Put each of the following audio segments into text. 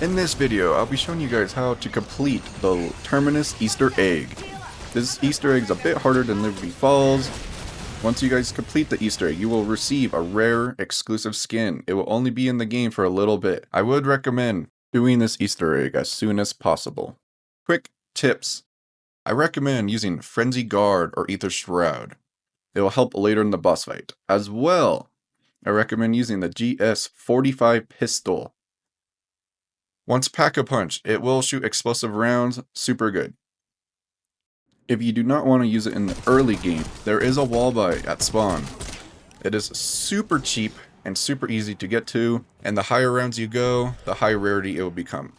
In this video, I'll be showing you guys how to complete the Terminus Easter egg. This Easter egg is a bit harder than Liberty Falls. Once you guys complete the Easter egg, you will receive a rare exclusive skin. It will only be in the game for a little bit. I would recommend doing this Easter egg as soon as possible. Quick tips. I recommend using Frenzy Guard or Ether Shroud. It will help later in the boss fight. As well, I recommend using the GS45 pistol. Once Pack-a-Punch, it will shoot explosive rounds, super good. If you do not want to use it in the early game, there is a wall buy at spawn. It is super cheap and super easy to get to, and the higher rounds you go, the higher rarity it will become.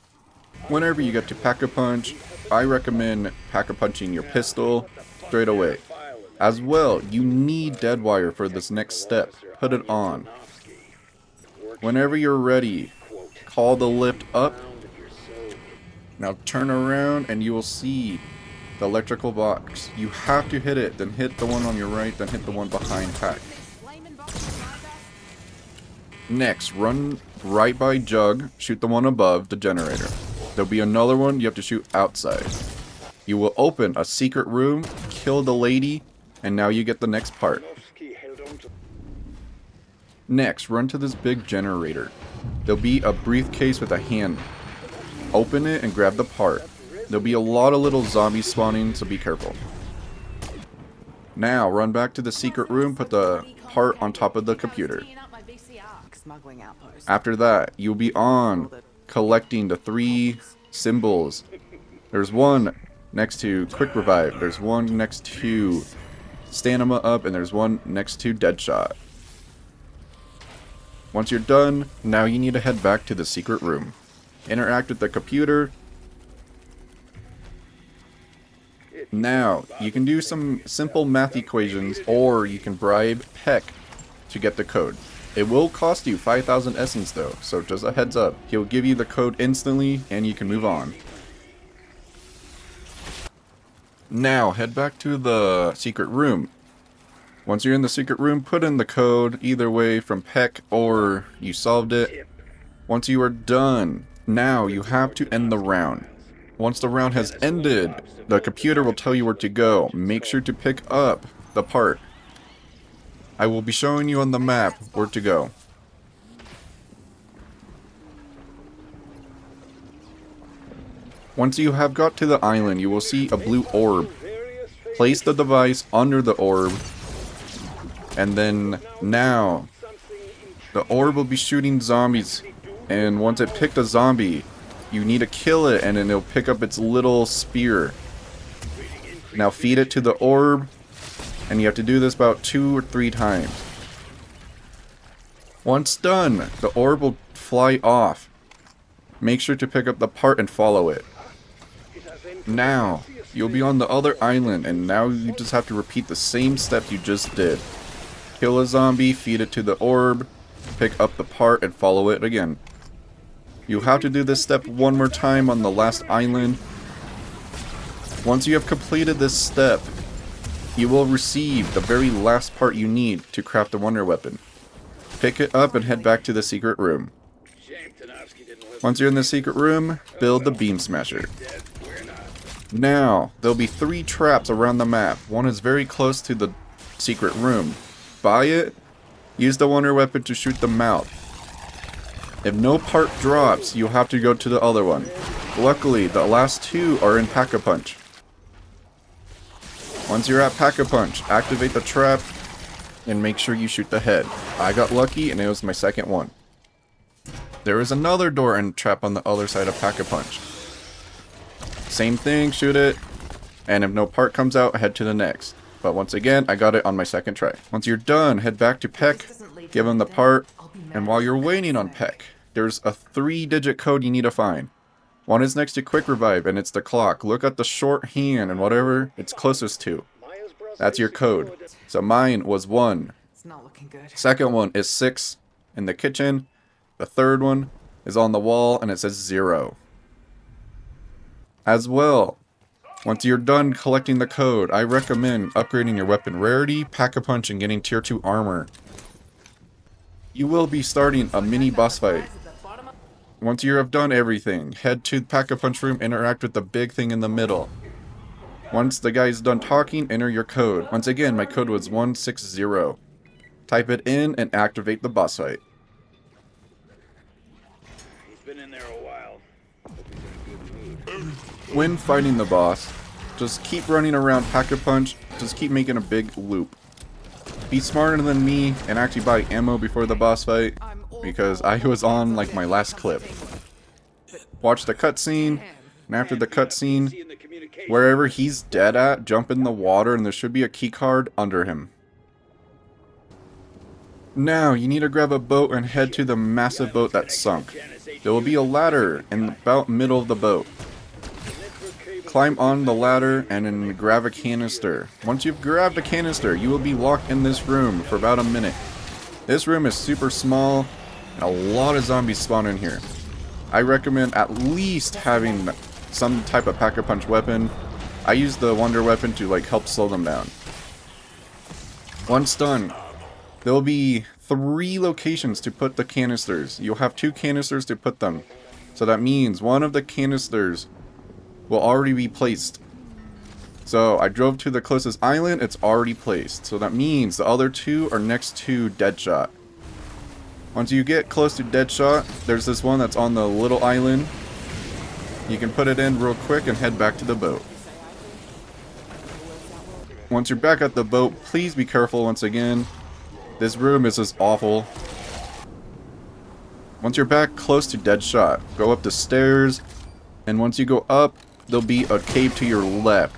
Whenever you get to Pack-a-Punch, I recommend Pack-a-Punching your pistol straight away. As well, you need Deadwire for this next step. Put it on. Whenever you're ready, call the lift up. Now turn around and you will see the electrical box. You have to hit it, then hit the one on your right, then hit the one behind Pack. Next, run right by Jug, shoot the one above the generator. There'll be another one you have to shoot outside. You will open a secret room, kill the lady, and now you get the next part. Next, run to this big generator. There'll be a briefcase with a hand. Open it and grab the part. There'll be a lot of little zombies spawning, so be careful. Now, run back to the secret room, put the part on top of the computer. After that, you'll be on collecting the 3 symbols. There's one next to Quick Revive, there's one next to Stamina Up, and there's one next to Deadshot. Once you're done, now you need to head back to the secret room. Interact with the computer. Now, you can do some simple math equations, or you can bribe Peck to get the code. It will cost you 5,000 essence though, so just a heads up. He'll give you the code instantly, and you can move on. Now, head back to the secret room. Once you're in the secret room, put in the code, either way from Peck or you solved it. Once you are done, now you have to end the round. Once the round has ended, the computer will tell you where to go. Make sure to pick up the part. I will be showing you on the map where to go. Once you have got to the island, you will see a blue orb. Place the device under the orb. And then, now, the orb will be shooting zombies. And once it picked a zombie, you need to kill it and then it'll pick up its little spear. Now feed it to the orb. And you have to do this about 2 or 3 times. Once done, the orb will fly off. Make sure to pick up the part and follow it. Now, you'll be on the other island, and now you just have to repeat the same steps you just did. Kill a zombie, feed it to the orb, pick up the part, and follow it again. You have to do this step one more time on the last island. Once you have completed this step, you will receive the very last part you need to craft the wonder weapon. Pick it up and head back to the secret room. Once you're in the secret room, build the beam smasher. Now, there'll be 3 traps around the map. One is very close to the secret room. Buy it, use the wonder weapon to shoot them out. If no part drops, you'll have to go to the other one. Luckily, the last 2 are in Pack-a-Punch. Once you're at Pack-a-Punch, activate the trap and make sure you shoot the head. I got lucky and it was my second one. There is another door and trap on the other side of Pack-a-Punch. Same thing, shoot it, and if no part comes out, head to the next. But once again, I got it on my second try. Once you're done, head back to Peck, give him the part, and while you're waiting on Peck, there's a 3-digit code you need to find. One is next to Quick Revive, and it's the clock. Look at the short hand and whatever it's closest to. That's your code. So mine was 1. Second one is 6 in the kitchen. The third one is on the wall, and it says 0. As well, once you're done collecting the code, I recommend upgrading your weapon rarity, Pack-a-Punch, and getting tier 2 armor. You will be starting a mini boss fight. Once you have done everything, head to the Pack-a-Punch room, interact with the big thing in the middle. Once the guy's done talking, enter your code. Once again, my code was 160. Type it in and activate the boss fight. He's been in there a while. Hope he's in a good mood. When fighting the boss, just keep running around Pack-a-Punch, just keep making a big loop. Be smarter than me and actually buy ammo before the boss fight, because I was on like my last clip. Watch the cutscene, and after the cutscene, wherever he's dead at, jump in the water and there should be a key card under him. Now, you need to grab a boat and head to the massive boat that sunk. There will be a ladder in about middle of the boat. Climb on the ladder and then grab a canister. Once you've grabbed a canister, you will be locked in this room for about a minute. This room is super small, and a lot of zombies spawn in here. I recommend at least having some type of Pack-a-Punch weapon. I use the Wonder Weapon to like help slow them down. Once done, there will be 3 locations to put the canisters. You'll have 2 canisters to put them. So that means one of the canisters will already be placed. So I drove to the closest island, it's already placed. So that means the other 2 are next to Deadshot. Once you get close to Deadshot, there's this one that's on the little island. You can put it in real quick and head back to the boat. Once you're back at the boat, please be careful once again. This room is just awful. Once you're back close to Deadshot, go up the stairs, and once you go up, there'll be a cave to your left.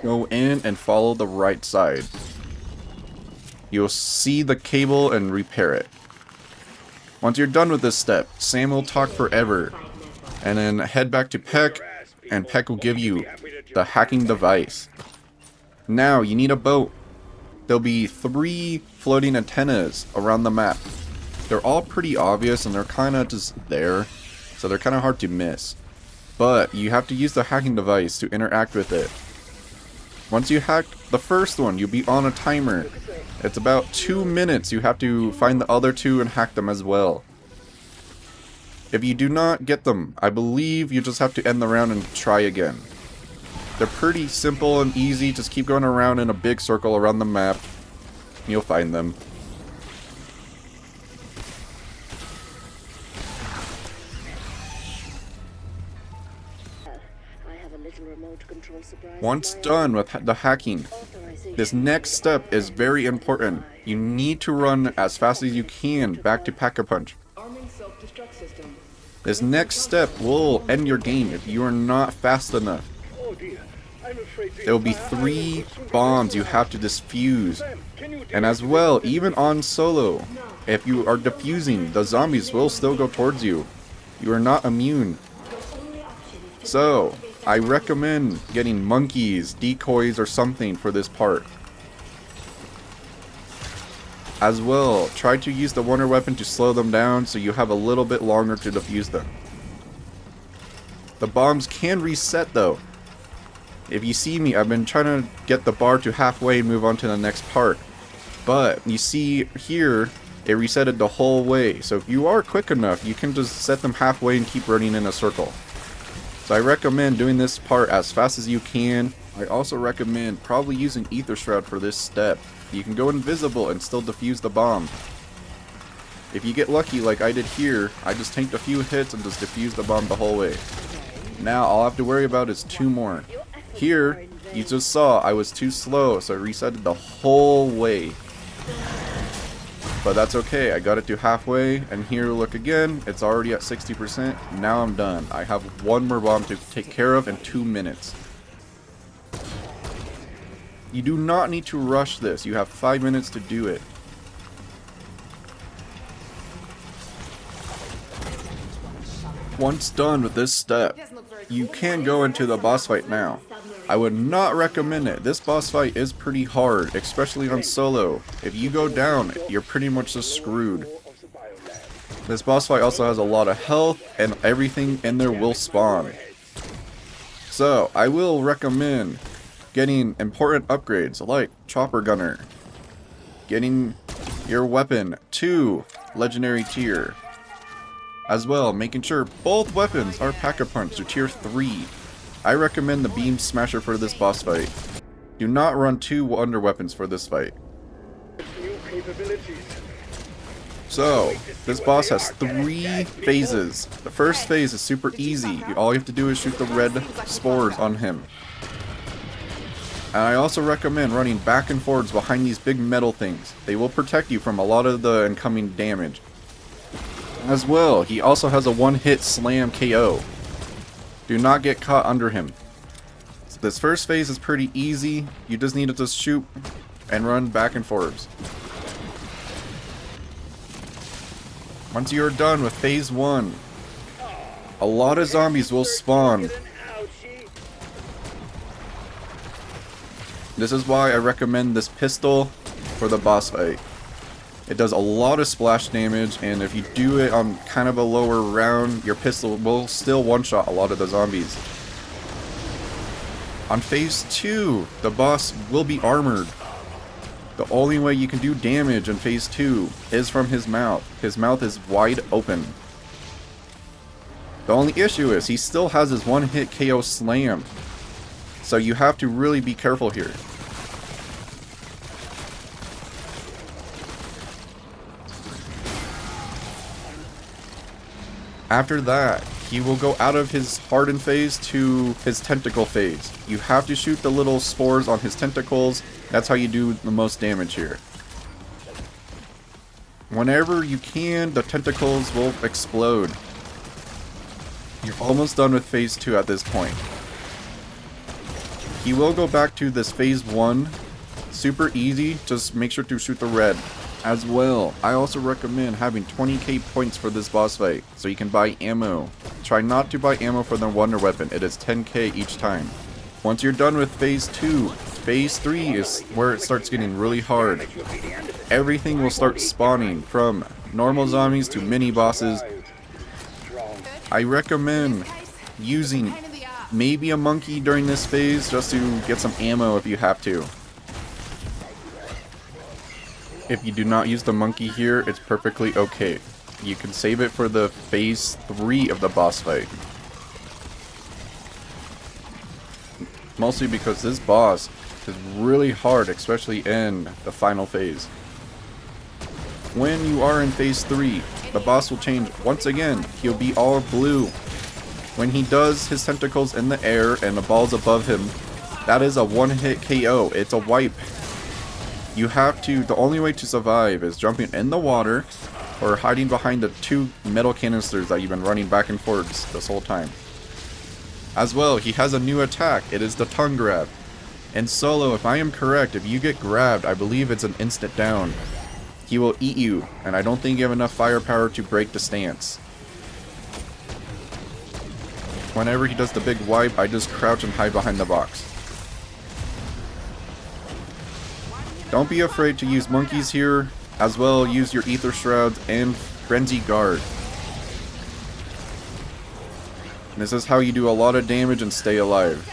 Go in and follow the right side. You'll see the cable and repair it. Once you're done with this step, Sam will talk forever, and then head back to Peck, and Peck will give you the hacking device. Now, you need a boat. There'll be 3 floating antennas around the map. They're all pretty obvious, and they're kind of just there, so they're kind of hard to miss. But you have to use the hacking device to interact with it. Once you hack the first one, you'll be on a timer. It's about 2 minutes. You have to find the other 2 and hack them as well. If you do not get them, I believe you just have to end the round and try again. They're pretty simple and easy. Just keep going around in a big circle around the map. You'll find them. Once done with the hacking, this next step is very important. You need to run as fast as you can back to Pack-a-Punch. This next step will end your game if you are not fast enough. There will be 3 bombs you have to defuse. And as well, even on solo, if you are defusing, the zombies will still go towards you. You are not immune. So, I recommend getting monkeys, decoys, or something for this part. As well, try to use the Wonder Weapon to slow them down so you have a little bit longer to defuse them. The bombs can reset though. If you see me, I've been trying to get the bar to halfway and move on to the next part. But you see here, it resetted the whole way. So if you are quick enough, you can just set them halfway and keep running in a circle. So I recommend doing this part as fast as you can. I also recommend probably using Ether Shroud for this step. You can go invisible and still defuse the bomb. If you get lucky like I did here, I just tanked a few hits and just defused the bomb the whole way. Now all I have to worry about is 2 more. Here, you just saw I was too slow, so I resetted the whole way. But that's okay, I got it to halfway, and here look again, it's already at 60%. Now I'm done. I have 1 more bomb to take care of in 2 minutes. You do not need to rush this, you have 5 minutes to do it. Once done with this step, you can go into the boss fight now. I would not recommend it. This boss fight is pretty hard, especially on solo. If you go down, you're pretty much just screwed. This boss fight also has a lot of health, and everything in there will spawn. So, I will recommend getting important upgrades like Chopper Gunner, getting your weapon to Legendary tier, As well, making sure both weapons are Pack-a-Punch to tier 3. I recommend the Beam Smasher for this boss fight. Do not run 2 Wonder Weapons for this fight. New capabilities. So, this boss has 3 phases. The first phase is super easy. All you have to do is shoot the red spores on him. And I also recommend running back and forwards behind these big metal things. They will protect you from a lot of the incoming damage. As well, he also has a one-hit slam KO. Do not get caught under him. So this first phase is pretty easy. You just need to just shoot and run back and forwards. Once you're done with phase 1, a lot of zombies will spawn. This is why I recommend this pistol for the boss fight. It does a lot of splash damage, and if you do it on kind of a lower round, your pistol will still one-shot a lot of the zombies. On phase 2, the boss will be armored. The only way you can do damage in phase 2 is from his mouth. His mouth is wide open. The only issue is he still has his one-hit KO slam. So you have to really be careful here. After that, he will go out of his hardened phase to his tentacle phase. You have to shoot the little spores on his tentacles. That's how you do the most damage here. Whenever you can, the tentacles will explode. You're almost done with phase 2 at this point. He will go back to this phase 1. Super easy, just make sure to shoot the red. As well, I also recommend having 20k points for this boss fight, so you can buy ammo. Try not to buy ammo for the wonder weapon, it is 10k each time. Once you're done with phase 2, phase 3 is where it starts getting really hard. Everything will start spawning, from normal zombies to mini bosses. I recommend using maybe a monkey during this phase just to get some ammo if you have to. If you do not use the monkey here, it's perfectly okay. You can save it for the phase 3 of the boss fight. Mostly because this boss is really hard, especially in the final phase. When you are in phase 3, the boss will change once again. He'll be all blue. When he does his tentacles in the air and the balls above him, that is a one-hit KO. It's a wipe. You have to, the only way to survive is jumping in the water or hiding behind the 2 metal canisters that you've been running back and forwards this whole time. As well, he has a new attack. It is the tongue grab. In solo, if I am correct, if you get grabbed, I believe it's an instant down. He will eat you, and I don't think you have enough firepower to break the stance. Whenever he does the big wipe, I just crouch and hide behind the box. Don't be afraid to use monkeys here, as well use your ether shrouds and frenzy guard. This is how you do a lot of damage and stay alive.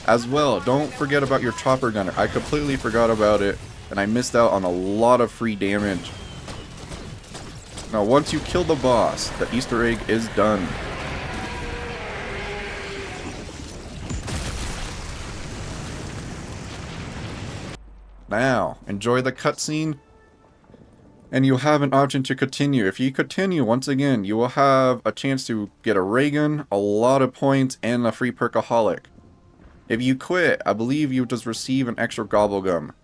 As well, don't forget about your chopper gunner. I completely forgot about it, and I missed out on a lot of free damage. Now once you kill the boss, the Easter egg is done. Now, enjoy the cutscene, and you'll have an option to continue. If you continue, once again, you will have a chance to get a ray gun, a lot of points, and a free perkaholic. If you quit, I believe you just receive an extra gobblegum.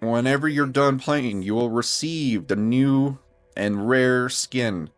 Whenever you're done playing, you will receive the new and rare skin.